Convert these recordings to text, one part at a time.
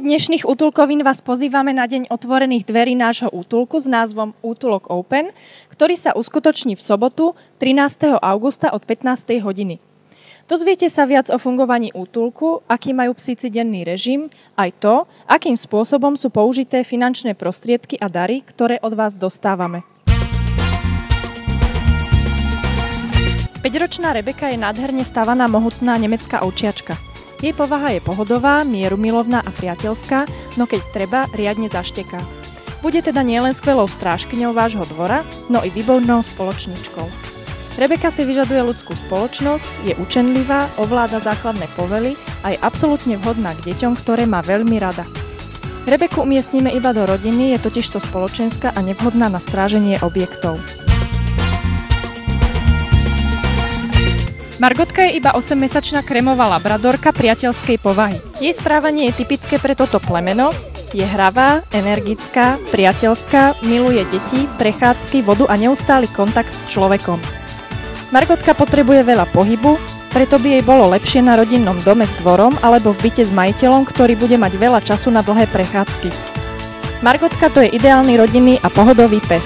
dnešných útulkovín vás pozývame na deň otvorených dverí nášho útulku s názvom Útulok Open, ktorý sa uskutoční v sobotu 13. augusta od 15. hodiny. Dozviete sa viac o fungovaní útulku, aký majú psíci denný režim, aj to, akým spôsobom sú použité finančné prostriedky a dary, ktoré od vás dostávame. 5-ročná Rebeka je nádherne stavaná mohutná nemecká ovčiačka. Jej povaha je pohodová, mierumilovná a priateľská, no keď treba, riadne zašteká. Bude teda nielen skvelou strážkyňou vášho dvora, no i výbornou spoločníčkou. Rebeka si vyžaduje ľudskú spoločnosť, je učenlivá, ovláda základné povely a je absolútne vhodná k deťom, ktoré má veľmi rada. Rebeku umiestnime iba do rodiny, je totižto spoločenská a nevhodná na stráženie objektov. Margotka je iba 8-mesačná krémová labradorka priateľskej povahy. Jej správanie je typické pre toto plemeno, je hravá, energická, priateľská, miluje deti, prechádzky, vodu a neustály kontakt s človekom. Margotka potrebuje veľa pohybu, preto by jej bolo lepšie na rodinnom dome s dvorom alebo v byte s majiteľom, ktorý bude mať veľa času na dlhé prechádzky. Margotka to je ideálny rodinný a pohodový pes.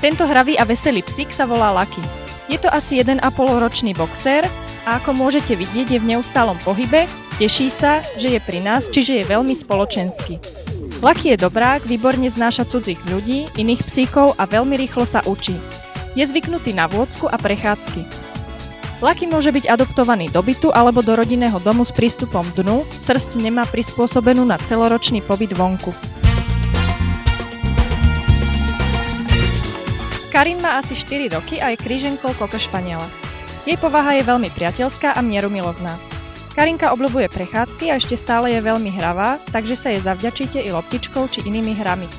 Tento hravý a veselý psík sa volá Lucky. Je to asi 1,5 ročný boxer a ako môžete vidieť, je v neustálom pohybe, teší sa, že je pri nás, čiže je veľmi spoločenský. Lucky je dobrák, výborne znáša cudzích ľudí, iných psíkov a veľmi rýchlo sa učí. Je zvyknutý na vôdzku a prechádzky. Lucky môže byť adoptovaný do bytu alebo do rodinného domu s prístupom dnu, srsť nemá prispôsobenú na celoročný pobyt vonku. Karin má asi 4 roky a je kríženkou cocker spaniela. Jej povaha je veľmi priateľská a mierumilovná. Karinka obľubuje prechádzky a ešte stále je veľmi hravá, takže sa jej zavďačíte i loptičkou či inými hrami.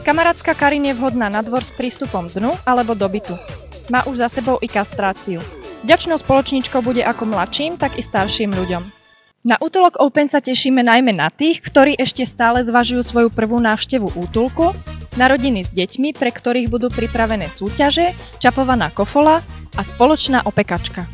Kamarátska Karin je vhodná na dvor s prístupom dnu alebo do bytu. Má už za sebou i kastráciu. Vďačnou spoločníčkou bude ako mladším, tak i starším ľuďom. Na Útulok Open sa tešíme najmä na tých, ktorí ešte stále zvažujú svoju prvú návštevu útulku, na rodiny s deťmi, pre ktorých budú pripravené súťaže, čapovaná kofola a spoločná opekačka.